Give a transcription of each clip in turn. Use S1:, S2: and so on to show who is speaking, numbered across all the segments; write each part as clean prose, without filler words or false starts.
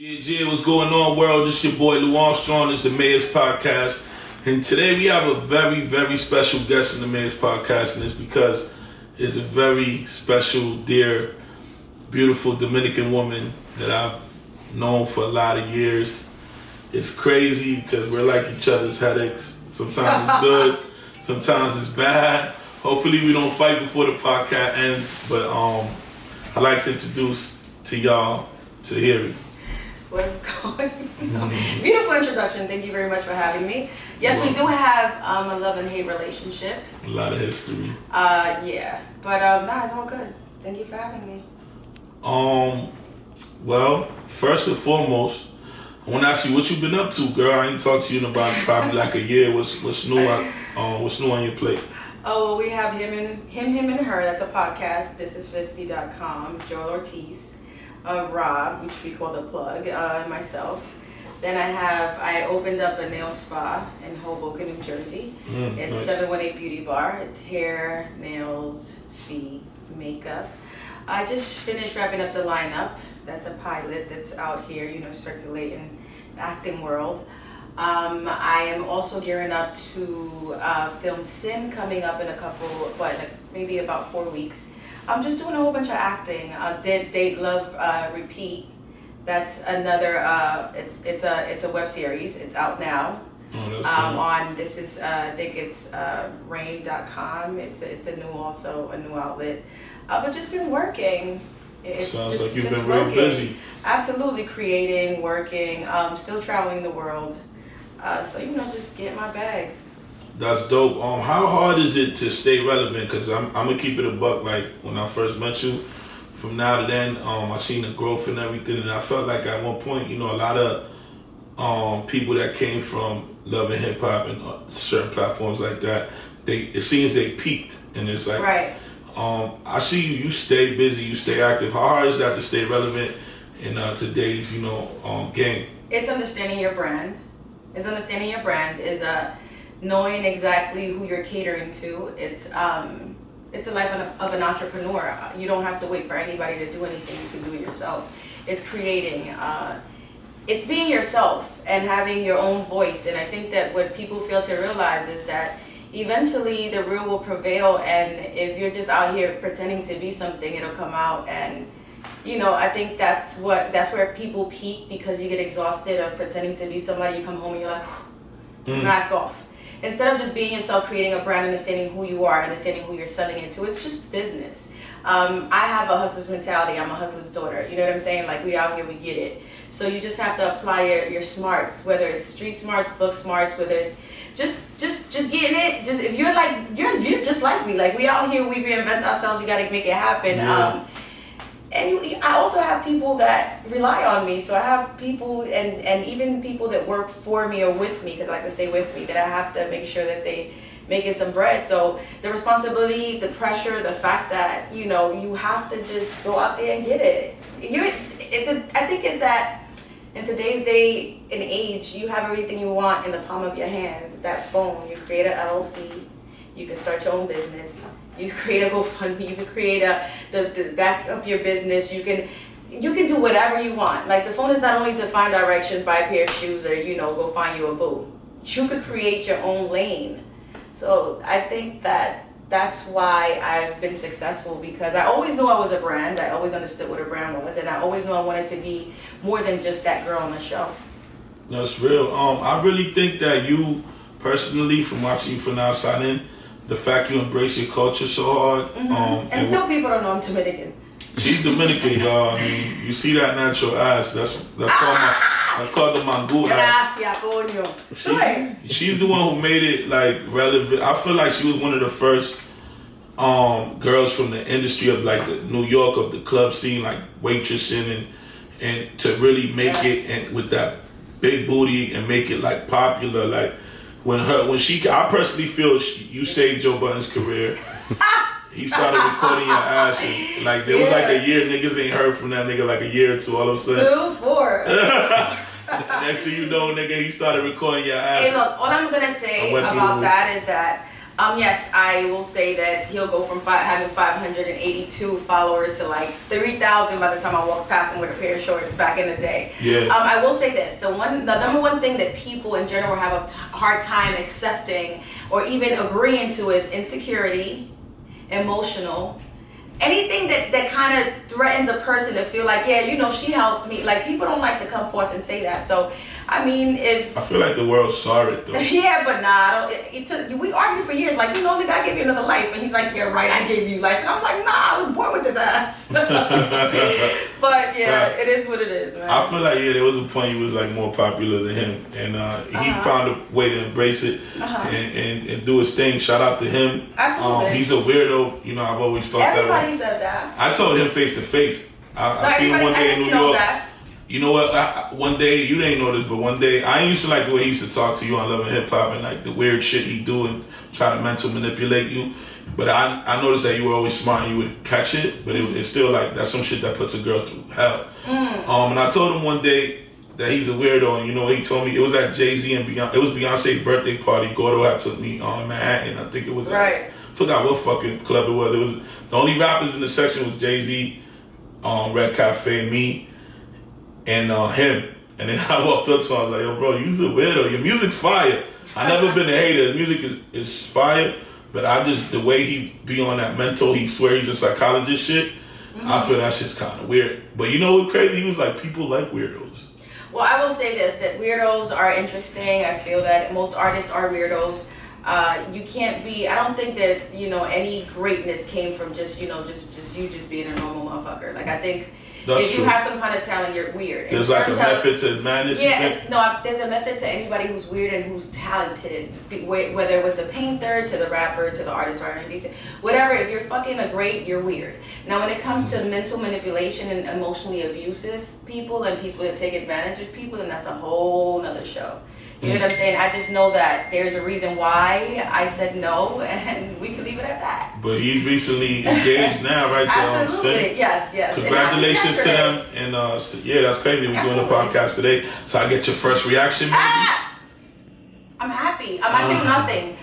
S1: Yeah, what's going on, world? This your boy Lou Armstrong. It's the Mayor's Podcast. And today we have a very, very special guest in the Mayor's Podcast, and it's because it's a very special, dear, beautiful Dominican woman that I've known for a lot of years. It's crazy because we're like each other's headaches. Sometimes it's good, sometimes it's bad. Hopefully we don't fight before the podcast ends, but I'd like to introduce to y'all Tahiry.
S2: What's going on? Beautiful introduction. Thank you very much for having me. Yes, we do have a love and hate relationship.
S1: A lot of history.
S2: Yeah. But it's all good. Thank you for having me.
S1: Well, first and foremost, I want to ask you what you've been up to, girl. I ain't talked to you in about probably like a year. What's new on your plate?
S2: Oh, well, we have him and her. That's a podcast. This50.com. Joel Ortiz. Rob, which we call the plug, and myself. Then I opened up a nail spa in Hoboken, New Jersey. It's nice. 718 Beauty Bar. It's hair, nails, feet, makeup. I just finished wrapping up the lineup. That's a pilot that's out here, circulating the acting world. I am also gearing up to film Sin coming up in maybe about 4 weeks. I'm just doing a whole bunch of acting. Did Date, Love, Repeat. That's another. It's a web series. It's out now.
S1: Oh, that's cool.
S2: On this is I think it's rain.com. It's a new outlet. But just been working.
S1: Sounds like you've been real busy.
S2: Absolutely creating, working. Still traveling the world. So just get my bags.
S1: That's dope. How hard is it to stay relevant? Because I'm gonna keep it a buck. Like when I first met you, from now to then, I seen the growth and everything, and I felt like at one point, a lot of people that came from Love&HipHop and certain platforms like that, it seems they peaked, and it's like,
S2: right.
S1: I see you stay busy, you stay active. How hard is that to stay relevant in today's, game?
S2: It's understanding your brand. Is knowing exactly who you're catering to. It's a life of an entrepreneur. You don't have to wait for anybody to do anything. You can do it yourself. It's creating. It's being yourself and having your own voice. And I think that what people fail to realize is that eventually the real will prevail. And if you're just out here pretending to be something, it'll come out. And I think that's where people peak, because you get exhausted of pretending to be somebody. You come home and you're like, mask off. Instead of just being yourself, creating a brand, understanding who you are, understanding who you're selling it to, it's just business. I have a hustler's mentality. I'm a hustler's daughter. You know what I'm saying? Like, we out here, we get it. So you just have to apply your smarts, whether it's street smarts, book smarts, whether it's just getting it. Just if you're like, you're just like me. Like, we out here, we reinvent ourselves. You got to make it happen.
S1: Yeah.
S2: I also have people that rely on me. So I have people and even people that work for me or with me, because I like to say with me, that I have to make sure that they making some bread. So the responsibility, the pressure, the fact that, you have to just go out there and get it. I think it's that in today's day and age, you have everything you want in the palm of your hands. That phone, you create an LLC, you can start your own business. You create a GoFundMe. You can create the back up your business. You can do whatever you want. Like, the phone is not only to find directions, buy a pair of shoes, or go find you a boo. You could create your own lane. So I think that's why I've been successful, because I always knew I was a brand. I always understood what a brand was, and I always knew I wanted to be more than just that girl on the show.
S1: That's real. I really think that you personally, from watching you from the outside in, the fact you embrace your culture so hard.
S2: And still people don't know I'm Dominican.
S1: She's Dominican, y'all. I mean, you see that natural ass. That's called the mangú.
S2: Gracias, coño.
S1: She's the one who made it like relevant. I feel like she was one of the first girls from the industry of like the New York, of the club scene, like waitressing and to really make it, and with that big booty, and make it like popular. Like, I personally feel you saved Joe Budden's career. He started recording your ass, and like there was like a year, niggas ain't heard from that nigga like a year or two. All of a sudden,
S2: 4.
S1: next thing you know, nigga, he started recording your ass.
S2: Hey, look, all I'm gonna say about that is that Yes, I will say that he'll go from having 582 followers to like 3,000 by the time I walk past him with a pair of shorts back in the day.
S1: Yeah.
S2: I will say this: the number one thing that people in general have a hard time accepting or even agreeing to is insecurity, emotional. Anything that kind of threatens a person to feel like, yeah, you know, she helps me. Like, people don't like to come forth and say that. So, I mean, if...
S1: I feel like the world saw it, though.
S2: Yeah, but nah, we argued for years. Like, you know, nigga, I gave you another life. And he's like, yeah, right, I gave you life. And I'm like, nah, I was born with this ass. But, yeah, it is what it is, man.
S1: I feel like, yeah, there was a point he was, like, more popular than him. And he found a way to embrace it and do his thing. Shout out to him.
S2: Absolutely.
S1: He's a weirdo. You know, I've always felt that way.
S2: Everybody says that.
S1: I told him face to face. I seen him one day in New York.
S2: That.
S1: You know what? One day, you didn't know this, but one day, I used to like the way he used to talk to you on Love&HipHop and like the weird shit he do and try to mental manipulate you. But I noticed that you were always smart and you would catch it, but it's still like, that's some shit that puts a girl through hell. And I told him one day that he's a weirdo, and you know, he told me, it was at Jay-Z and Beyonce, it was Beyonce's birthday party. Gordo had took me on Manhattan. I think it was
S2: right.
S1: I forgot what fucking club it was. It was the only rappers in the section was Jay-Z, Red Cafe, me, and him. And then I walked up to him, I was like, yo, bro, you's a weirdo. Your music's fire. I never been a hater. His music is fire, but the way he be on that mental, he swear he's a psychologist shit, I feel that shit's kind of weird. But you know what's crazy? He was like, people like weirdos.
S2: Well, I will say this, that weirdos are interesting. I feel that most artists are weirdos. You can't be, I don't think that, you know, any greatness came from just, you know, just you being a normal motherfucker. Like, I think if you have some kind of talent, you're weird.
S1: There's like a method to his madness.
S2: Yeah, no, there's a method to anybody who's weird and who's talented. Whether it was the painter, to the rapper, to the artist, or R&B, whatever. If you're fucking a great, you're weird. Now, when it comes to mental manipulation and emotionally abusive people and people that take advantage of people, then that's a whole nother show. You know what I'm saying? I just know that there's a reason why I said no, and we can leave it at that.
S1: But he's recently engaged now, right?
S2: Absolutely, yes.
S1: Congratulations to them, and yeah, that's crazy. We're doing a podcast today, so I get your first reaction. Maybe?
S2: I'm happy. I feel nothing.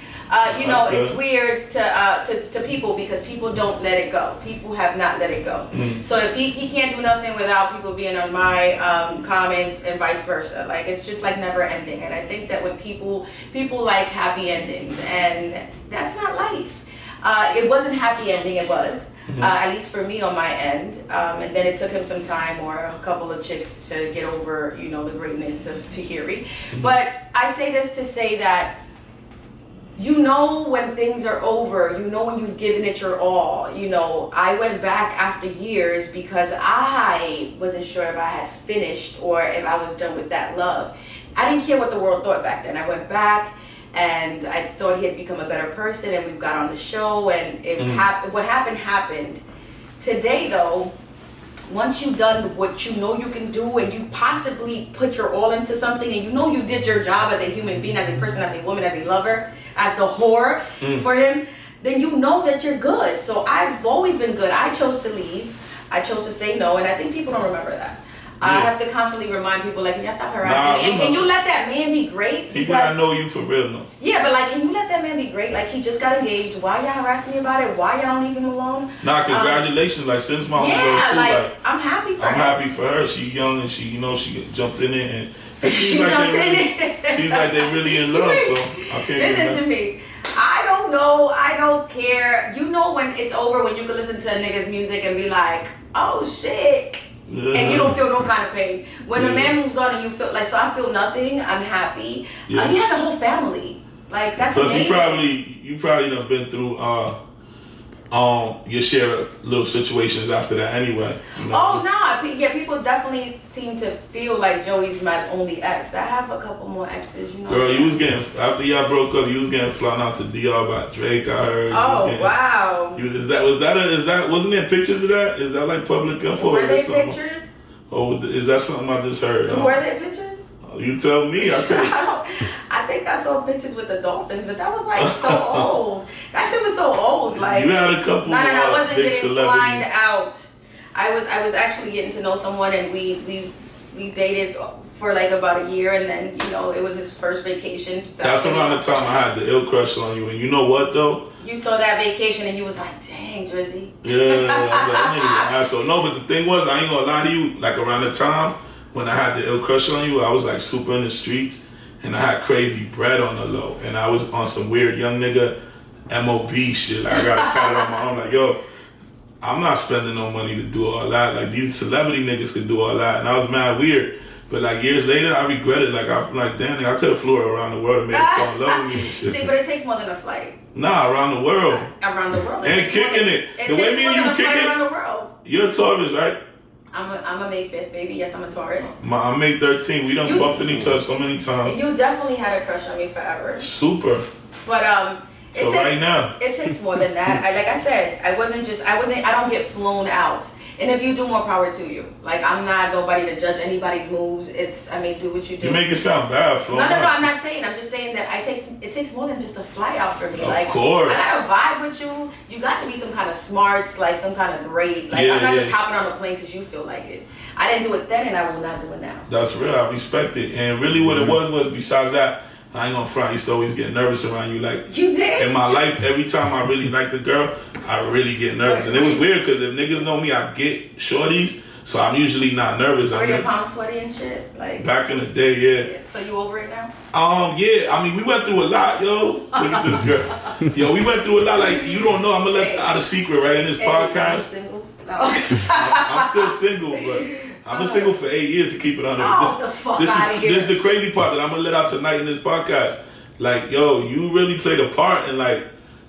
S2: You know, it's weird to people because people don't let it go. People have not let it go. So if he can't do nothing without people being on my comments and vice versa. Like, it's just like never ending. And I think that when people like happy endings, and that's not life. It wasn't happy ending, it was. At least for me on my end. And then it took him some time or a couple of chicks to get over, you know, the greatness of Tahiry. But I say this to say that you know when things are over, you know when you've given it your all. You know, I went back after years because I wasn't sure if I had finished or if I was done with that love. I didn't care what the world thought back then. I went back and I thought he had become a better person, and we got on the show, and it what happened. Today, though, once you've done what you know you can do and you possibly put your all into something and you know you did your job as a human being, as a person, as a woman, as a lover, as the whore for him, then you know that you're good. So I've always been good. I chose to leave. I chose to say no, and I think people don't remember that. I have to constantly remind people, like, can you stop harassing me? And can you let that man be great?
S1: People that know you for real, though.
S2: Yeah, but like, can you let that man be great? Like, he just got engaged. Why y'all harassing me about it? Why y'all don't leave him alone?
S1: Nah, congratulations. Like, since my homegirl too, like,
S2: I'm happy for her.
S1: I'm happy for her. She young and she, you know, she jumped in it, and
S2: she
S1: like
S2: jumped in it.
S1: She's like they really in love, so I can't.
S2: Listen to me. I don't know. I don't care. You know when it's over, when you can listen to a nigga's music and be like, oh shit. And you don't feel no kind of pain. When a man moves on and you feel like, so I feel nothing, I'm happy. He has a whole family. Like, that's amazing.
S1: You probably done been through your share of little situations after that anyway. You know?
S2: Oh, nah. Yeah, people definitely seem to feel like Joey's my only ex. I have a couple more exes, you know.
S1: Girl, you was getting, after y'all broke up, you was getting flown out to DR by Drake, I heard.
S2: Oh, wow.
S1: Wasn't there pictures of that? Is that like public info?
S2: Were they pictures?
S1: Oh, is that something I just heard?
S2: Were they pictures?
S1: You tell me.
S2: I think I saw pictures with the dolphins, but that was like so old. That shit was so old. Like,
S1: you had a couple.
S2: No, I wasn't
S1: big
S2: getting flying out. I was actually getting to know someone, and we We dated for like about a year, and then it was his first vacation.
S1: That's around the time I had the ill crush on you, and you know what though?
S2: You saw that vacation and you was like, dang, Drizzy.
S1: Yeah, I was like, that nigga's an asshole. No, but the thing was, I ain't gonna lie to you, like around the time when I had the ill crush on you, I was like super in the streets, and I had crazy bread on the low, and I was on some weird young nigga MOB shit. Like I got it tatted on my arm, like, yo, I'm not spending no money to do all that. Like these celebrity niggas could do all that, and I was mad weird. But like years later, I regret it. Like I'm like, damn, I could have flew her around the world and made her fall in love with me and shit.
S2: See, but it takes more than a flight.
S1: Nah, around the world.
S2: Around the world.
S1: And kicking it. The way me and you kicking
S2: around the world.
S1: You're a Taurus, right?
S2: I'm a May 5th, baby. Yes, I'm a Taurus.
S1: I'm May 13th. We done bumped into each other so many times.
S2: You definitely had a crush on me forever.
S1: Super.
S2: But
S1: so right now,
S2: it takes more than that. Like I said, I don't get flown out. And if you do, more power to you. Like, I'm not nobody to judge anybody's moves. Do what you do.
S1: You make it sound bad, Flo.
S2: No, I'm not saying. I'm just saying that it takes more than just a fly out for me.
S1: Of course.
S2: I gotta vibe with you. You got to be some kind of smarts, like some kind of great. Like, I'm not just hopping on a plane because you feel like it. I didn't do it then, and I will not do it now.
S1: That's real. I respect it. And really what it was besides that, I ain't gonna front, I used to always get nervous around you. Like,
S2: you did?
S1: In my life, every time I really liked a girl, I really get nervous. And it was weird because if niggas know me, I get shorties, so I'm usually not nervous.
S2: Were your palms sweaty and shit? Like
S1: back in the day, yeah.
S2: So you over it now?
S1: Yeah. I mean, we went through a lot, yo. Look at this girl. Yo, we went through a lot. Like, you don't know, I'm gonna let out a secret, right, in this podcast.
S2: Are you single? No.
S1: I'm still single, but I've been single for 8 years to keep it on. This is the crazy part that I'm gonna let out tonight in this podcast. Like, yo, you really played a part in like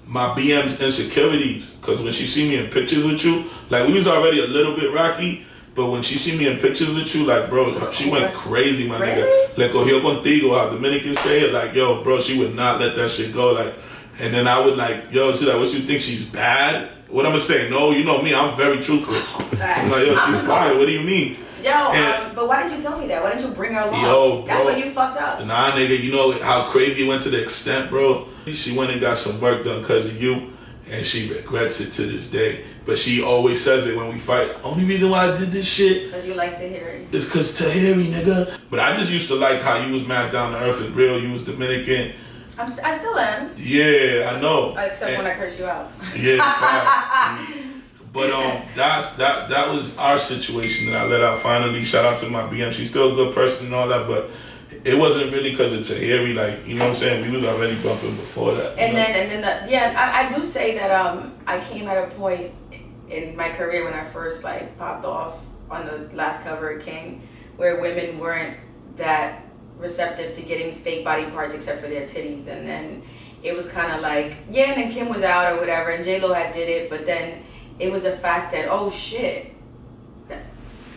S1: my BM's insecurities. Cause when she see me in pictures with you, like we was already a little bit rocky, but when she see me in pictures with you, like bro, she went crazy, my nigga. Like cogió contigo, how Dominicans say it. Like, yo, bro, she would not let that shit go. Like, and then I would like, yo, she's like, what you think, she's bad? What I'm gonna say? No, you know me, I'm very truthful. I'm like, yo, she's fine. What do you mean?
S2: Yo, but why did you tell me that? Why didn't you bring her along?
S1: Yo, bro.
S2: That's when you fucked up.
S1: Nah, nigga, you know how crazy it went to the extent, bro? She went and got some work done because of you, and she regrets it to this day. But she always says it when we fight. Only reason why I did this shit
S2: because you like Tahiry.
S1: It's because Tahiry, nigga. But I just used to like how you was mad down to earth and real. You was Dominican.
S2: I still am.
S1: Yeah, I know.
S2: Except when I curse you out.
S1: Yeah, facts. But that was our situation that I let out finally. Shout out to my BM. She's still a good person and all that, but it wasn't really because of Tahiry. Like, you know what I'm saying? We was already bumping before that.
S2: I do say that I came at a point in my career when I first like popped off on the last cover of King, where women weren't that receptive to getting fake body parts except for their titties, and then it was kind of like and then Kim was out or whatever, and J-Lo had did it, but then it was a fact that, oh shit,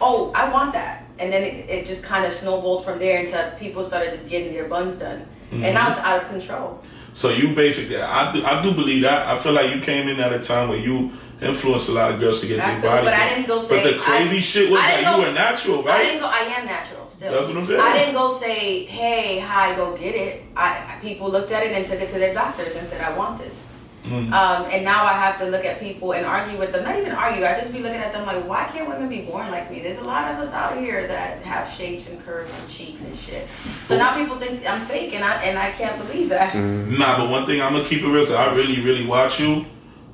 S2: I want that. And then it just kind of snowballed from there until people started just getting their buns done. Mm-hmm. And now it's out of control.
S1: So you basically, I do believe that. I feel like you came in at a time where you influenced a lot of girls to get their body.
S2: But I didn't go say.
S1: But the crazy shit was that you were natural, right?
S2: I am natural still.
S1: That's what I'm saying.
S2: I didn't go say, hey, hi, go get it. People looked at it and took it to their doctors and said, I want this. Mm-hmm. And now I have to look at people and argue with them. Not even argue. I just be looking at them like, why can't women be born like me? There's a lot of us out here that have shapes and curves and cheeks and shit. So now people think I'm fake, and I can't believe that.
S1: Mm-hmm. Nah, but one thing, I'm gonna keep it real, cause I really, really watch you.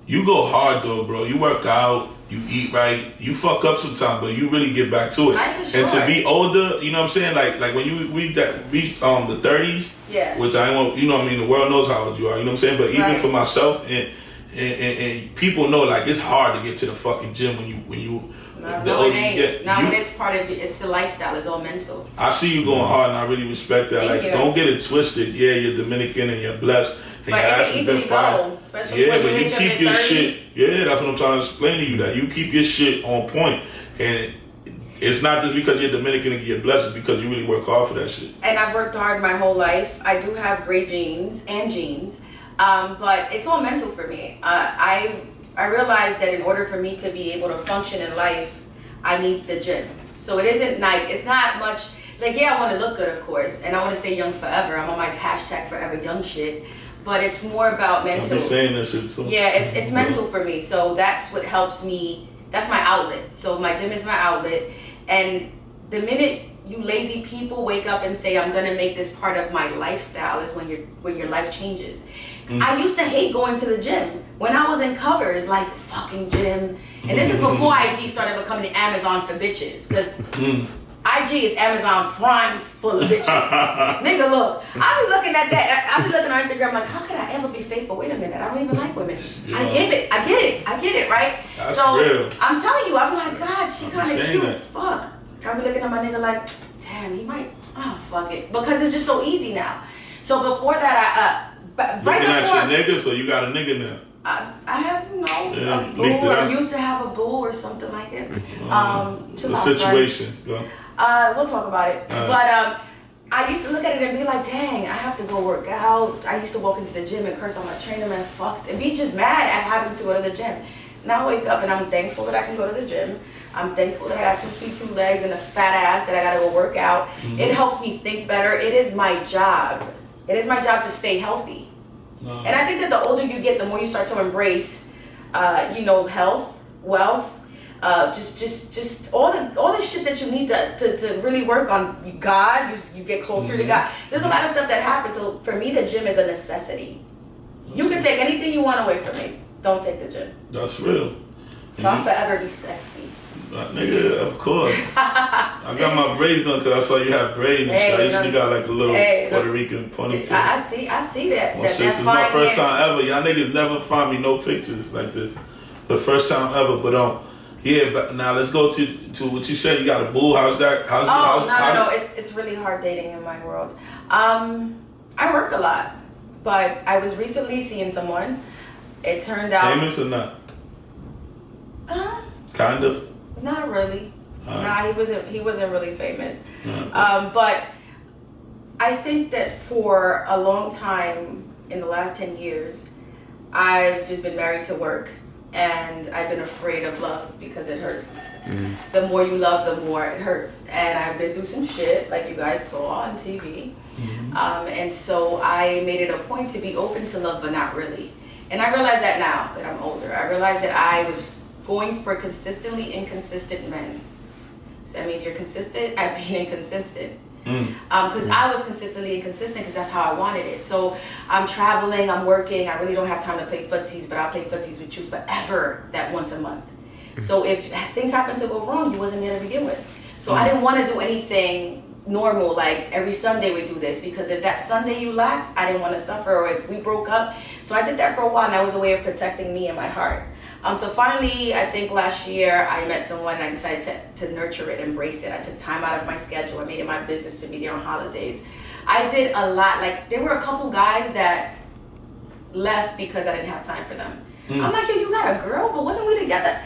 S1: You go hard though, bro. You work out, you eat right, you fuck up sometimes, but you really get back to it. And to be older, you know what I'm saying? Like when you reach the 30s,
S2: yeah.
S1: Which I won't, you know what I mean, the world knows how old you are, you know what I'm saying? But even for myself and people know, like, it's hard to get to the fucking gym when you
S2: No, it ain't. When it's part of it's the lifestyle. It's all mental.
S1: I see you going hard, and I really respect that.
S2: Thank you.
S1: Don't get it twisted. Yeah, you're Dominican and you're blessed. And
S2: but it can easily go, especially when you hit your
S1: keep your shit. Yeah, that's what I'm trying to explain to you. That you keep your shit on point, and it's not just because you're Dominican and you're blessed. It's because you really work hard for that shit.
S2: And I've worked hard my whole life. I do have great genes, but it's all mental for me. I realized that in order for me to be able to function in life, I need the gym. So it isn't like, it's not much, like, yeah, I want to look good, of course, and I want to stay young forever. I'm on my hashtag forever young shit, but it's more about mental.
S1: I'll be saying that shit too.
S2: Yeah, it's mental for me. So that's what helps me, that's my outlet. So my gym is my outlet, and the minute you lazy people wake up and say, I'm gonna make this part of my lifestyle, is when your life changes. I used to hate going to the gym. When I was in covers, like, fucking gym. And this is before IG started becoming Amazon for bitches. Because IG is Amazon Prime full of bitches. Nigga, look. I be looking at that. I be looking on Instagram like, how could I ever be faithful? Wait a minute. I don't even like women. Yeah. I get it, right?
S1: That's
S2: so
S1: real.
S2: I'm telling you, I be like, God, she kind of cute.
S1: That.
S2: Fuck. I be looking at my nigga like, damn, he might. Oh, fuck it. Because it's just so easy now. So before that,
S1: looking at your nigga, so you got a nigga now.
S2: I have a boo. I used to have a boo or something like it.
S1: The situation.
S2: We'll talk about it. But I used to look at it and be like, dang, I have to go work out. I used to walk into the gym and curse on my trainer, man, fuck, and be just mad at having to go to the gym. Now I wake up and I'm thankful that I can go to the gym. I'm thankful that I got 2 feet, 2 legs, and a fat ass that I gotta go work out. It helps me think better. It is my job. It is my job to stay healthy. And I think that the older you get, the more you start to embrace, health, wealth, just all the shit that you need to really work on. God, you get closer to God. There's a lot of stuff that happens. So for me, the gym is a necessity. You can take anything you want away from me. Don't take the gym.
S1: That's real.
S2: So I'll forever be sexy.
S1: Nigga, of course. I got my braids done because I saw you have braids and shit. I usually got like a little Puerto Rican ponytail.
S2: I see that.
S1: This is my first time ever. Y'all niggas never find me no pictures like this. The first time ever. But but now let's go to what you said. You got a boo. How's that?
S2: No. It's really hard dating in my world. I work a lot, but I was recently seeing someone. It turned out
S1: famous or not? Kind of.
S2: Not really. Nah, he wasn't really famous. But I think that for a long time, in the last 10 years, I've just been married to work, and I've been afraid of love because it hurts. The more you love, the more it hurts. And I've been through some shit, like you guys saw on TV. And so I made it a point to be open to love, but not really. And I realize that now that I'm older. I realize that I was going for consistently inconsistent men. So that means you're consistent at being inconsistent. Because I was consistently inconsistent because that's how I wanted it. So I'm traveling, I'm working, I really don't have time to play footsies, but I'll play footsies with you forever, that once a month. So if things happen to go wrong, you wasn't there to begin with. So I didn't want to do anything normal, like every Sunday we do this, because if that Sunday you lacked, I didn't want to suffer, or if we broke up. So I did that for a while, and that was a way of protecting me and my heart. So finally, I think last year, I met someone and I decided to nurture it, embrace it. I took time out of my schedule. I made it my business to be there on holidays. I did a lot. Like, there were a couple guys that left because I didn't have time for them. I'm like, yo, you got a girl, but wasn't we together?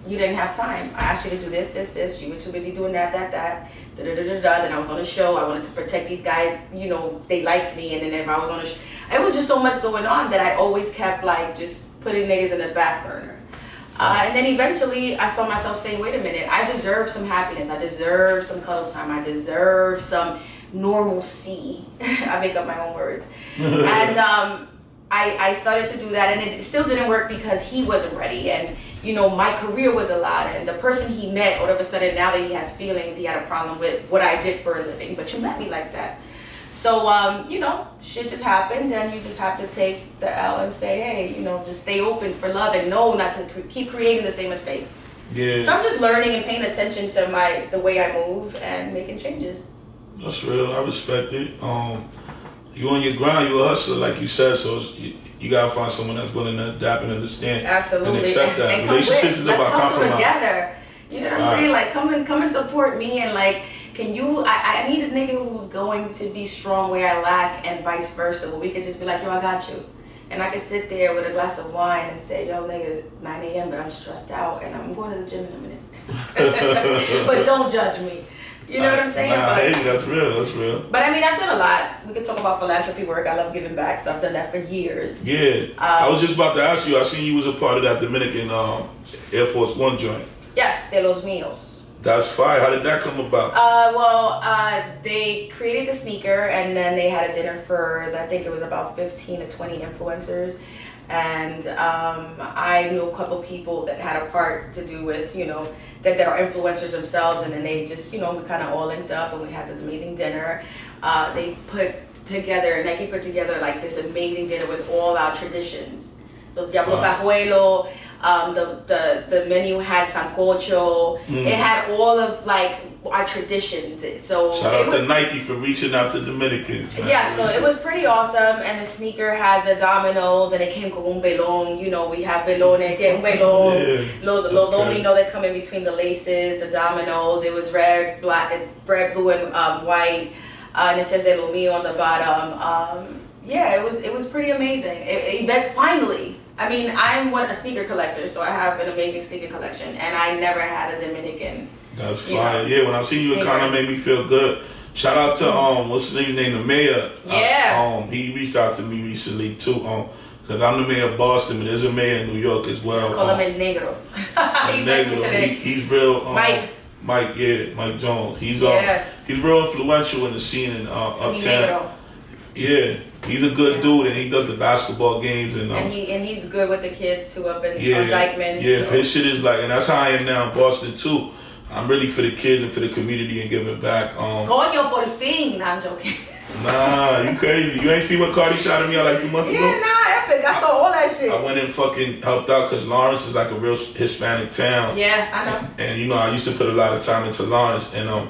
S2: You didn't have time. I asked you to do this. You were too busy doing that. Then I was on a show. I wanted to protect these guys. They liked me. And then if I was on a show, it was just so much going on that I always kept, like, just putting niggas in the back burner. And then eventually I saw myself saying, wait a minute, I deserve some happiness. I deserve some cuddle time. I deserve some normalcy. I make up my own words. And I started to do that, and it still didn't work because he wasn't ready. And, my career was a lot. And the person he met, all of a sudden, now that he has feelings, he had a problem with what I did for a living. But you met me like that. So, shit just happened, and you just have to take the L and say, hey, just stay open for love and know not to keep creating the same mistakes.
S1: Yeah.
S2: So I'm just learning and paying attention to the way I move and making changes.
S1: That's real. I respect it. You on your grind, you a hustler, like you said, so you gotta find someone that's willing to adapt and understand.
S2: Absolutely.
S1: And accept that.
S2: And
S1: Relationships is about compromise.
S2: Together. You know what I'm saying? Like, come and support me, and like, I need a nigga who's going to be strong where I lack, and vice versa, where we could just be like, yo, I got you. And I could sit there with a glass of wine and say, yo, nigga, it's 9 a.m., but I'm stressed out, and I'm going to the gym in a minute. But don't judge me. You know what I'm saying?
S1: Hey, that's real.
S2: But I mean, I've done a lot. We could talk about philanthropy work. I love giving back, so I've done that for years.
S1: Yeah. I was just about to ask you, I seen you was a part of that Dominican Air Force One joint.
S2: Yes, de los míos.
S1: That's fire. How did that come about?
S2: They created the sneaker, and then they had a dinner for, I think it was about 15 to 20 influencers. And I knew a couple people that had a part to do with, that are influencers themselves. And then they just, we kind of all linked up and we had this amazing dinner. Nike put together like this amazing dinner with all our traditions. Los Diablo Cajuelo, the menu had sancocho. It had all of like our traditions. So
S1: shout out to Nike for reaching out to Dominicans. Man.
S2: Yeah, so it was pretty awesome. And the sneaker has a dominoes, and it came con un belón. We have belones, un belón. Lo domino that come in between the laces, the dominoes. It was red, blue, and white. And it says de lo mío on the bottom. It was pretty amazing. Event finally. I mean, I'm a sneaker collector, so I have an amazing sneaker collection, and I never had a Dominican.
S1: That's fine. Yeah, when I see you, it kind of made me feel good. Shout out to what's his name, the mayor.
S2: Yeah.
S1: He reached out to me recently too. Because I'm the mayor of Boston, but there's a mayor in New York as well.
S2: Call him El Negro.
S1: He's real.
S2: Mike.
S1: Mike Jones. He's real influential in the scene in uptown. Yeah, he's a good dude, and he does the basketball games, and
S2: he's good with the kids too up in Dykeman.
S1: Yeah, so. His shit is like, and that's how I am now in Boston too. I'm really for the kids and for the community and giving back.
S2: Coño, por fin. Nah, I'm joking.
S1: Nah, you crazy. You ain't see what Cardi shot at me out like 2 months ago?
S2: Yeah, nah, epic. I saw all that shit.
S1: I went and fucking helped out because Lawrence is like a real Hispanic town.
S2: Yeah, I know.
S1: And I used to put a lot of time into Lawrence, and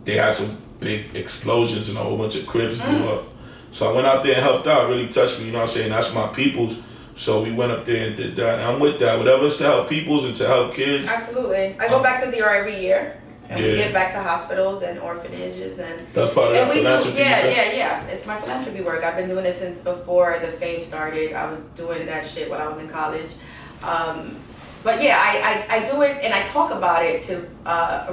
S1: they had some big explosions and a whole bunch of cribs blew up. So I went out there and helped out. It really touched me, you know what I'm saying? That's my peoples. So we went up there and did that. And I'm with that. Whatever it's to help peoples and to help kids.
S2: Absolutely. I go back to DR every year. And we give back to hospitals and orphanages. And
S1: that's part of that philanthropy.
S2: Yeah. It's my philanthropy work. I've been doing it since before the fame started. I was doing that shit when I was in college. But yeah, I do it and I talk about it to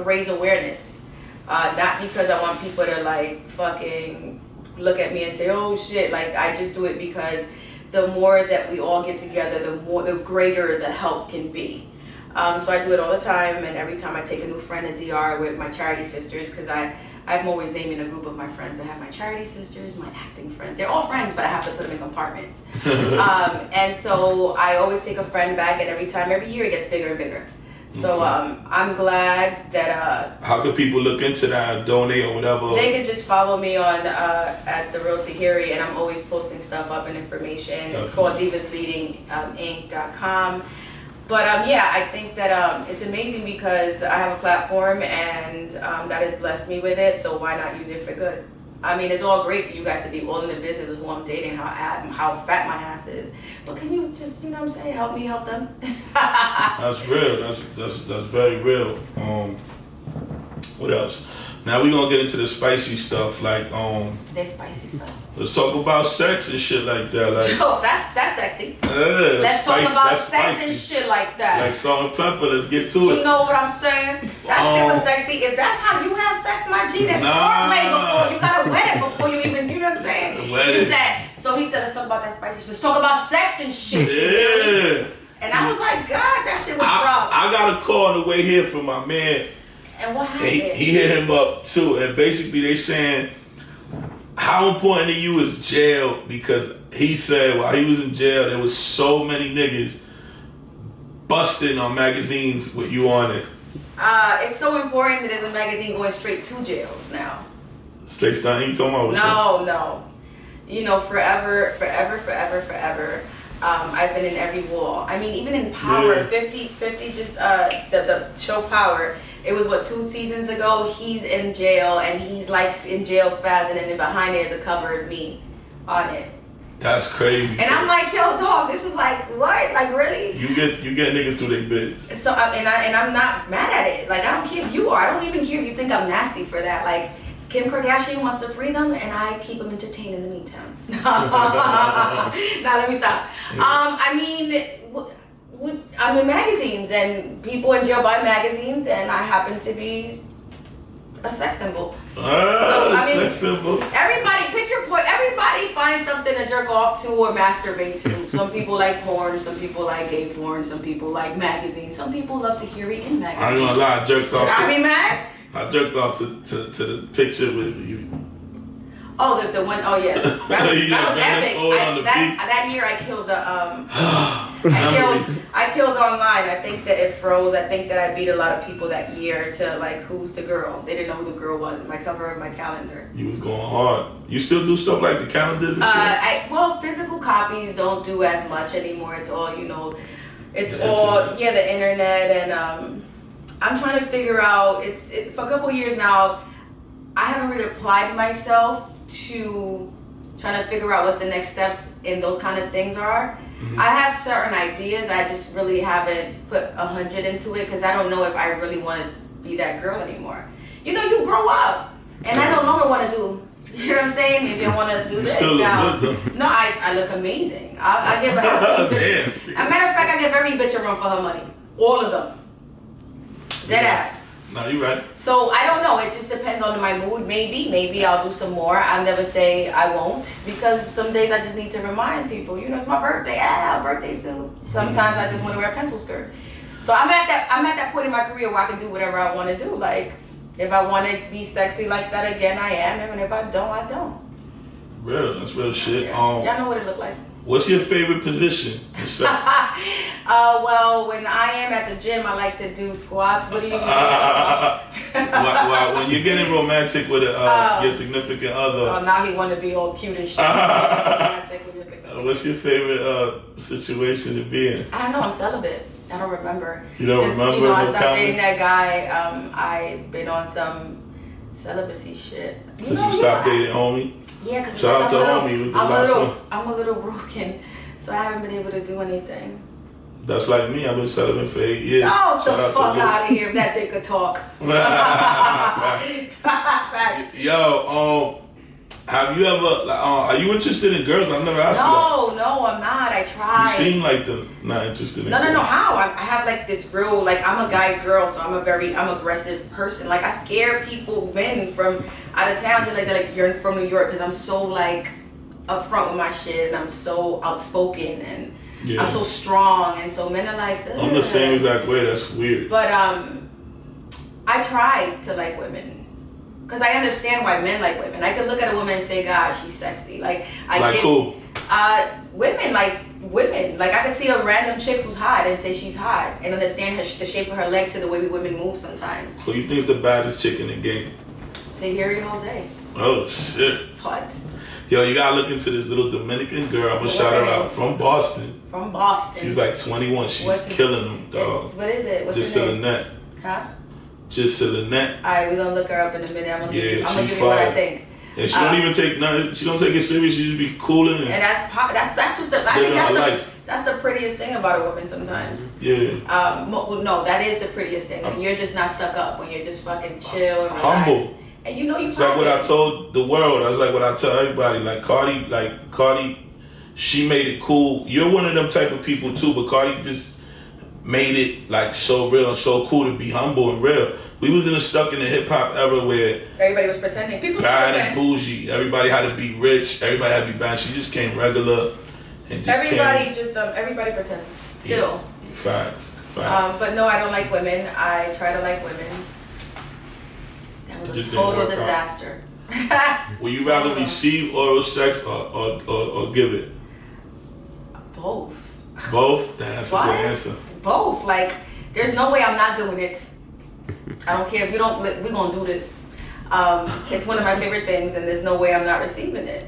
S2: raise awareness. Not because I want people to like fucking look at me and say, oh shit, like I just do it because the more that we all get together, the greater the help can be. So I do it all the time, and every time I take a new friend to DR with my charity sisters, because I'm always naming a group of my friends. I have my charity sisters, my acting friends. They're all friends, but I have to put them in compartments. And so I always take a friend back, and every year it gets bigger and bigger. So I'm glad that
S1: how can people look into that, donate or whatever?
S2: They can just follow me on at the Real Tahiry, and I'm always posting stuff up and information. It's called divasleadinginc.com. But I think that it's amazing because I have a platform and God has blessed me with it. So why not use it for good? I mean, it's all great for you guys to be all in the business of who I'm dating, how fat my ass is. But can you just, you know what I'm saying, help me help them?
S1: That's real. That's very real. What else? Now we're gonna get into the spicy stuff, like
S2: the spicy stuff.
S1: Let's talk about sex and shit like that. Like,
S2: oh, that's sexy.
S1: Yeah,
S2: let's talk about sex and shit like that.
S1: Like salt and pepper. Let's get to it.
S2: You know what I'm saying? That shit was sexy. If that's how you have sex, my G, that's foreplay before you gotta wet it before you even. You know what I'm saying? He said. So he said, let's talk about that spicy shit. Let's talk about sex and shit.
S1: Yeah.
S2: And I was like, God, that shit was rough.
S1: I got a call on the way here from my man.
S2: And what happened?
S1: He hit him up too, and basically they saying how important to you is jail, because he said while he was in jail there was so many niggas busting on magazines with you on it.
S2: It's so important that there's a magazine going straight to jails now.
S1: Straight down, you talking about?
S2: No. You know, forever. I've been in every wall. I mean, even in Power, 50 just the show Power. It was 2 seasons ago. He's in jail and he's like in jail spazzing, and then behind there's a cover of me on it.
S1: That's crazy.
S2: And I'm like, yo, dog, this is like what? Like really?
S1: You get niggas through their bits.
S2: So I'm not mad at it. Like I don't care if you are. I don't even care if you think I'm nasty for that. Like Kim Kardashian wants to free them, and I keep them entertained in the meantime. Now let me stop. I mean. I'm in magazines, and people in jail buy magazines, and I happen to be a sex symbol.
S1: Sex symbol.
S2: Everybody, pick your point. Everybody finds something to jerk off to or masturbate to. Some people like porn, some people like gay porn, some people like magazines, some people love Tahiry in magazines.
S1: I ain't gonna lie, I jerked off.
S2: Should I be mad?
S1: I jerked off to the picture with you.
S2: Oh, the one, oh yeah. That was epic. That year I killed the, I killed online. I think that it froze. I think that I beat a lot of people that year to like, who's the girl? They didn't know who the girl was. My cover of my calendar.
S1: You was going hard. You still do stuff like the calendars and shit?
S2: Well, physical copies don't do as much anymore. It's all, it's all, the internet. And I'm trying to figure out, for a couple years now, I haven't really applied myself to trying to figure out what the next steps in those kind of things are. Mm-hmm. I have certain ideas. I just really haven't put 100 into it because I don't know if I really want to be that girl anymore. You grow up, and I no longer want to do. You know what I'm saying? Maybe I want to do this now. No, I look amazing. I give every bitch. As a matter of fact, I give every bitch a run for her money. All of them. Dead ass.
S1: No, you're right. So
S2: I don't know. It just depends on my mood. Maybe I'll do some more. I'll never say I won't because some days I just need to remind people. It's my birthday. Birthday soon. Sometimes I just want to wear a pencil skirt. So I'm at that point in my career where I can do whatever I want to do. Like if I want to be sexy like that again, I am. And if I don't, I don't.
S1: Real. That's real shit.
S2: Y'all know what it look like.
S1: What's your favorite position?
S2: Well, when I am at the gym, I like to do squats. What do you mean?
S1: When you're getting romantic with your significant other.
S2: Oh, now he want to be all cute and shit. Romantic with your significant
S1: what's your favorite situation to be in?
S2: I don't know. I'm celibate. I don't remember.
S1: You don't remember?
S2: I stopped dating that guy. I've been on some celibacy shit.
S1: Because you stopped dating homie?
S2: Yeah, because
S1: shout out to homie with the last one.
S2: I'm a little broken, so I haven't been able to do anything.
S1: That's like me. I've been celibate for 8 years.
S2: Oh, the fuck out of here if that thing could talk.
S1: Yo, have you ever? Are you interested in girls? I've never asked you.
S2: No, I'm not. I tried.
S1: You seem like not interested in.
S2: No. How? I have like this real I'm a guy's girl, so I'm aggressive person. Like I scare men from out of town. They're like you're from New York because I'm so like upfront with my shit and I'm so outspoken and I'm so strong and so men are like. Ugh.
S1: I'm the same exact way. That's weird.
S2: But I tried to like women. Because I understand why men like women. I can look at a woman and say, God, she's sexy.
S1: Who?
S2: Women. Like I could see a random chick who's hot and say she's hot and understand the shape of her legs to the way we women move sometimes.
S1: Who you think's the baddest chick in the game?
S2: Tahiry Jose.
S1: Oh, shit.
S2: What?
S1: Yo, you gotta look into this little Dominican girl. I'm gonna shout her out. From Boston. She's like 21. She's killing them, dog.
S2: What is it? What's her name?
S1: Lynette.
S2: Huh?
S1: Just Lynette.
S2: Alright, we're gonna look her up in a minute. I'm gonna give you what I think.
S1: And she don't even take nothing. She don't take it serious. She just be cooling and
S2: that's what's the. I think that's the prettiest thing about a woman sometimes.
S1: Yeah.
S2: No, that is the prettiest thing. When you're just not stuck up. When you're just fucking chill and relaxed.
S1: Humble.
S2: And you
S1: it's like what I told the world. I was like what I tell everybody. Like Cardi, she made it cool. You're one of them type of people too, but Cardi just made it like so real and so cool to be humble and real. We was stuck in the hip hop era where
S2: everybody was pretending. People
S1: bad and bougie. Everybody had to be rich. Everybody had to be bad. She just came regular and just
S2: everybody pretends. Still.
S1: Yeah, facts.
S2: But no, I don't like women. I try to like women. That was a total disaster.
S1: Would you rather receive oral sex or give it?
S2: Both.
S1: Both? That's a good answer.
S2: Both. Like, there's no way I'm not doing it. I don't care if you don't. We're gonna do this. It's one of my favorite things, and there's no way I'm not receiving it.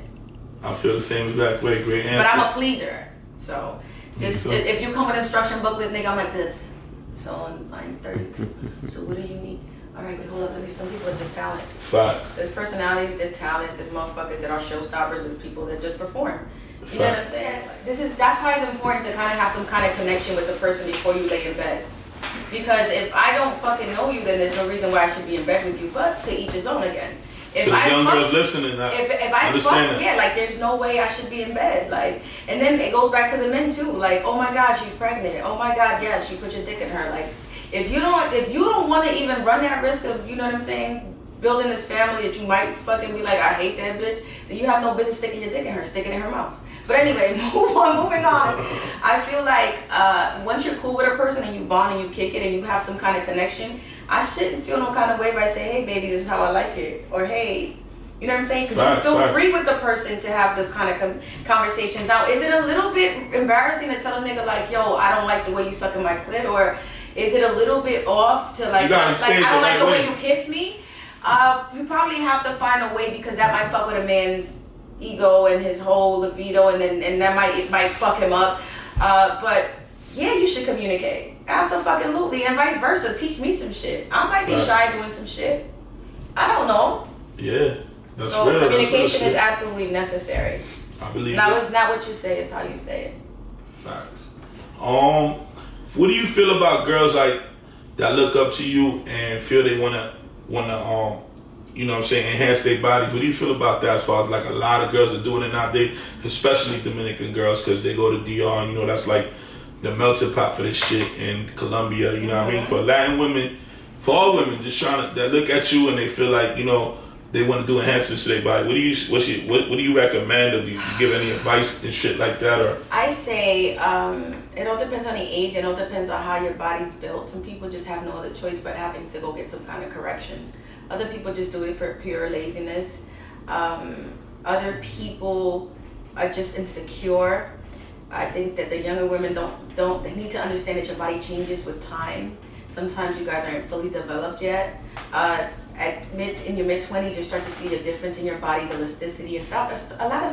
S1: I feel the same exact way. Great answer.
S2: But I'm a pleaser, so just if you come with an instruction booklet, nigga, I'm like this. So on line 32. So what do you need? All right, wait, hold up. Some people are just talent.
S1: Facts.
S2: There's personalities, there's talent, there's motherfuckers that are showstoppers, there's people that just perform. You know what I'm saying? That's why it's important to kind of have some kind of connection with the person before you lay in bed. Because if I don't fucking know you, then there's no reason why I should be in bed with you. But to each his own again. If
S1: to the young girls listening, if
S2: I fuck, yeah, like there's no way I should be in bed. Like, and then it goes back to the men too. Like, oh my God, she's pregnant. Oh my God, yes, you put your dick in her. Like, if you don't want to even run that risk of, you know what I'm saying, building this family that you might fucking be like, I hate that bitch, then you have no business sticking your dick in her, sticking it in her mouth. But anyway, moving on. I feel like once you're cool with a person and you bond and you kick it and you have some kind of connection, I shouldn't feel no kind of way if I say, hey baby, this is how I like it. Or hey, You know what I'm saying? Because you feel free with the person to have this kind of conversations. Now, is it a little bit embarrassing to tell a nigga like, yo, I don't like the way you suck in my clit? Or is it a little bit off to like I don't like the way you kiss me? You probably have to find a way, because that might fuck with a man's ego and his whole libido, and that might fuck him up. But yeah, you should communicate. Absolutely, and vice versa. Teach me some shit. I might be shy doing some shit. I don't know.
S1: Yeah.
S2: So real. Communication is absolutely necessary.
S1: I believe
S2: now it's not what you say, it's how you say it.
S1: Facts. What do you feel about girls like that look up to you and feel they wanna you know what I'm saying, enhance their bodies? What do you feel about that, as far as like a lot of girls are doing it nowadays, especially Dominican girls, because they go to DR and you know that's like the melting pot for this shit in Colombia, you know what I mean? For Latin women, for all women, just trying to, that look at you and they feel like, you know, they want to do enhancements to their body. What do you recommend, or do you give any advice and shit like that? Or
S2: I say it all depends on the age. It all depends on how your body's built. Some people just have no other choice but having to go get some kind of corrections. Other people just do it for pure laziness. Other people are just insecure. I think that the younger women they need to understand that your body changes with time. Sometimes you guys aren't fully developed yet. In your mid-20s, you start to see a difference in your body, the elasticity and stuff. A lot of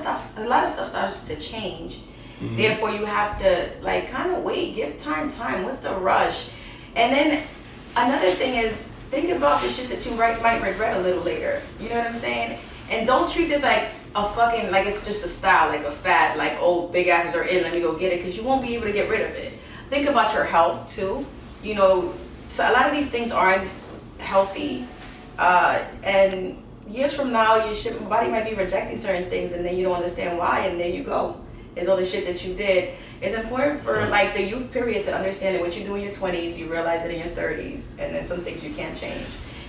S2: stuff starts to change. Mm-hmm. Therefore, you have to like kind of wait, give time. What's the rush? And then another thing is, think about the shit that you might regret a little later. You know what I'm saying? And don't treat this like a fucking, like it's just a style, like a fad, like, oh, big asses are in, let me go get it, because you won't be able to get rid of it. Think about your health too. You know, so a lot of these things aren't healthy. And years from now, your body might be rejecting certain things, and then you don't understand why, and there you go. It's all the shit that you did. It's important for like the youth period to understand that what you do in your 20s, you realize it in your 30s, and then some things you can't change.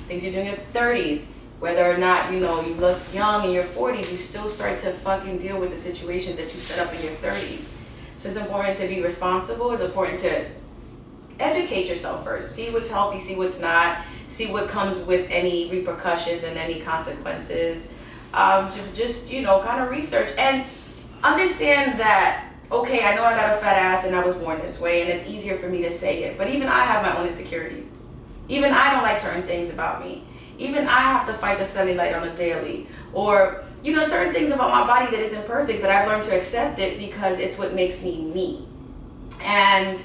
S2: Things you do in your 30s, whether or not, you know, you look young in your 40s, you still start to fucking deal with the situations that you set up in your 30s. So it's important to be responsible. It's important to educate yourself first. See what's healthy, see what's not. See what comes with any repercussions and any consequences. Just, you know, kind of research and understand that, okay, I know I got a fat ass and I was born this way, and it's easier for me to say it, but even I have my own insecurities. Even I don't like certain things about me. Even I have to fight the cellulite on a daily. Or, you know, certain things about my body that isn't perfect, but I've learned to accept it because it's what makes me me. And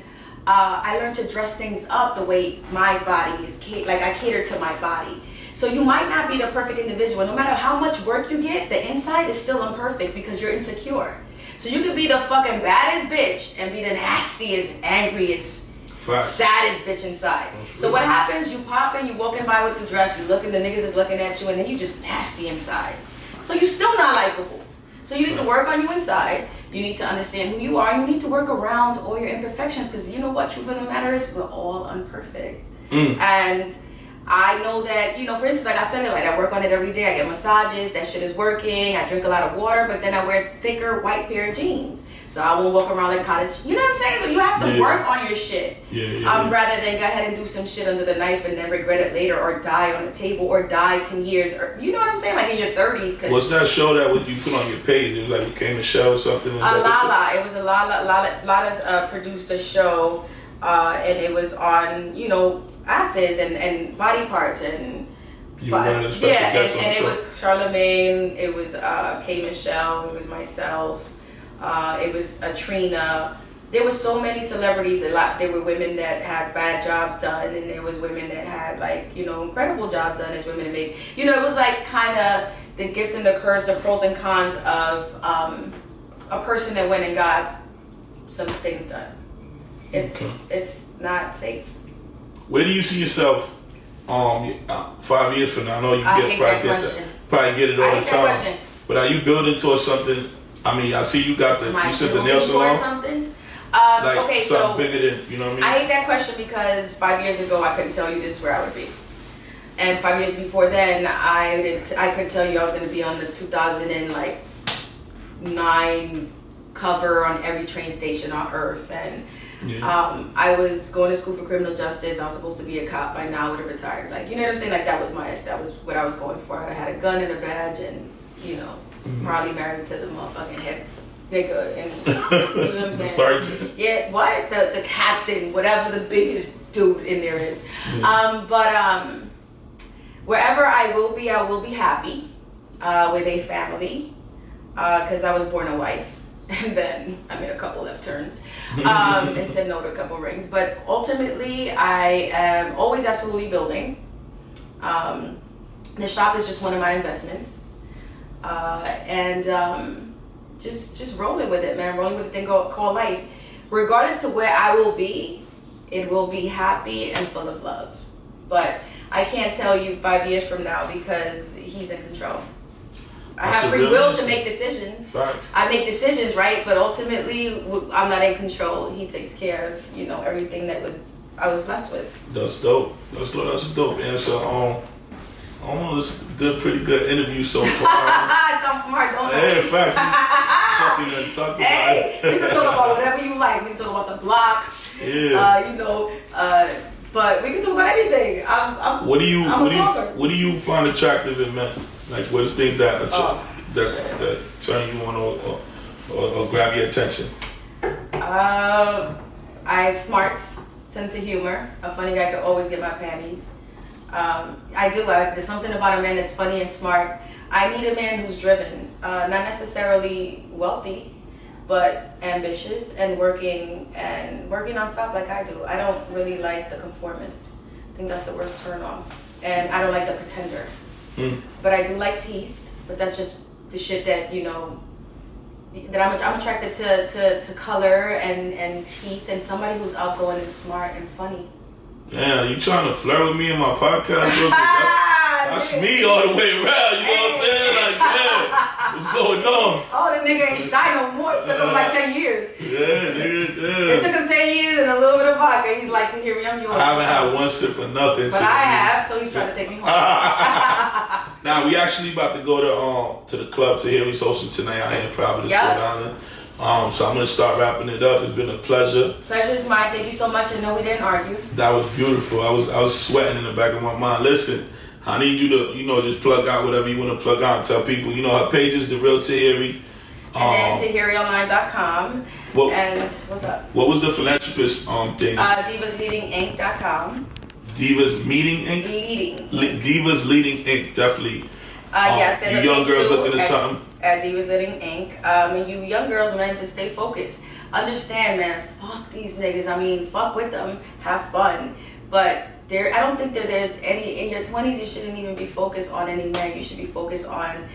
S2: I learned to dress things up the way my body is, like I cater to my body. So you might not be the perfect individual. No matter how much work you get, the inside is still imperfect because you're insecure. So you could be the fucking baddest bitch and be the nastiest, angriest, saddest bitch inside. So what happens, you pop in, you walking by with the dress, you looking, the niggas is looking at you, and then you just nasty inside. So you're still not likable. So you need to work on you inside. You need to understand who you are. You need to work around all your imperfections, because you know what, truth of the matter is, we're all imperfect. And I know that, you know, for instance, like I said, like I work on it every day. I get massages, that shit is working. I drink a lot of water, but then I wear thicker white pair of jeans. So I won't walk around like cottage. You know what I'm saying? So you have to work on your shit. Rather than go ahead and do some shit under the knife and then regret it later, or die on the table, or die 10 years. Or, you know what I'm saying? Like in your 30s.
S1: What's that show that you put on your page? It was like Became a Show or something?
S2: Lala. It was a Lala produced a show, and it was on, you know, acids and body parts and
S1: you were one of the special guests on the
S2: and
S1: show.
S2: It was Charlemagne, it was K. Michelle, it was myself, it was Trina. There was so many celebrities. There were women that had bad jobs done, and there was women that had, like, you know, incredible jobs done as women that made, you know, it was like kind of the gift and the curse, the pros and cons of a person that went and got some things done. It's not safe.
S1: Where do you see yourself 5 years from now? I know you probably get it all the time. But are you building towards something? I mean, I see you got you said the nail salon.
S2: Something?
S1: Like
S2: okay,
S1: something
S2: so
S1: bigger than, you know what I mean?
S2: I hate that question because 5 years ago I couldn't tell you this is where I would be. And 5 years before then, I could tell you I was going to be on the 2009 cover on every train station on Earth. And
S1: Yeah.
S2: I was going to school for criminal justice. I was supposed to be a cop. By now I would have retired. Like, you know what I'm saying? Like, that was what I was going for. I had a gun and a badge and, you know, probably married to the motherfucking head nigga. And, you know what I'm saying?
S1: Sergeant.
S2: Yeah, what? The captain, whatever the biggest dude in there is.
S1: Yeah.
S2: Wherever I will be happy with a family, because I was born a wife. And then I made a couple left turns and said no to a couple rings. But ultimately, I am always absolutely building. The shop is just one of my investments. Just rolling with it, man. Rolling with the thing called life. Regardless to where I will be, it will be happy and full of love. But I can't tell you 5 years from now because he's in control. I have free will to make decisions.
S1: Facts.
S2: I make decisions, right? But ultimately, I'm not in control. He takes care of, you know, everything that I was blessed with.
S1: That's dope. That's a dope answer. I don't know, this is a pretty good interview so far.
S2: I sound smart, don't I?
S1: Yeah, facts. Talk about
S2: Hey, we can talk about whatever you like. We can talk about the block.
S1: Yeah.
S2: But we can talk about anything.
S1: What do you find attractive in men? Like, what is things that turn you on or grab your attention?
S2: Smarts, sense of humor. A funny guy could always get my panties. There's something about a man that's funny and smart. I need a man who's driven, not necessarily wealthy, but ambitious and working nonstop like I do. I don't really like the conformist. I think that's the worst turn off. And I don't like the pretender. But I do like teeth. But that's just the shit that, you know, that I'm attracted to color and teeth and somebody who's outgoing and smart and funny.
S1: Damn, you trying to flirt with me in my podcast? That's me all the way around, you know what I'm saying? Like, yeah, what's going on?
S2: Oh, the nigga ain't shy no more. It took him like 10 years.
S1: Yeah, nigga, yeah.
S2: It took him 10 years and a little bit of vodka. He's like, Tahiry, I'm yours.
S1: I haven't had one sip of nothing.
S2: But I have, so he's trying to take me home.
S1: Now, we actually about to go to the club. Tahiry's hosting tonight out here in Providence, Rhode Island. So I'm going to start wrapping it up. It's been a pleasure.
S2: Pleasure is mine. Thank you so much. And no, we didn't argue.
S1: That was beautiful. I was sweating in the back of my mind. Listen, I need you to, you know, just plug out whatever you want to plug out and tell people, you know, her page is The Real Tahiry.
S2: And then TahiryOnline.com. And what's up?
S1: What was the philanthropist thing?
S2: DivasLeadingInc.com.
S1: Divas Meeting Inc? Divas Leading Inc, definitely.
S2: Yes, there's
S1: you young girls looking at something?
S2: At Divas Leading Inc. And you young girls, man, just stay focused. Understand, man, fuck these niggas. I mean, fuck with them. Have fun. But I don't think that there's any, in your 20s, you shouldn't even be focused on any man. You should be focused on,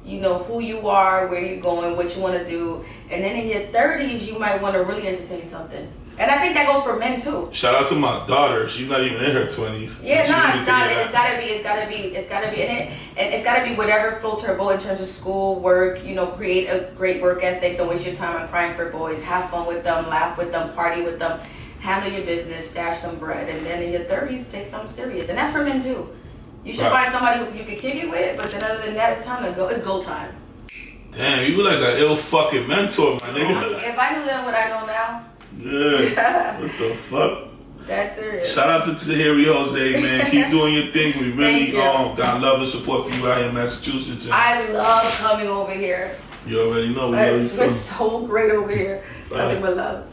S2: you know, who you are, where you're going, what you want to do. And then in your 30s, you might want to really entertain something. And I think that goes for men too.
S1: Shout out to my daughter. She's not even in her 20s.
S2: Yeah, it's gotta be in it. And it's gotta be whatever floats her boat in terms of school, work, you know, create a great work ethic. Don't waste your time on crying for boys. Have fun with them, laugh with them, party with them, handle your business, stash some bread, and then in your 30s, take something serious. And that's for men too. You should find somebody who you can kick it with, but then other than that, it's time to go. It's go time.
S1: Damn, you were like an ill fucking mentor, my nigga.
S2: If I knew then what I know now.
S1: Yeah. What the fuck?
S2: That's serious.
S1: Shout out to Tahiry Jose, man. Keep doing your thing. We really got love and support for you out here in Massachusetts.
S2: I love coming over here.
S1: You already know.
S2: We're so great over here. Nothing but love.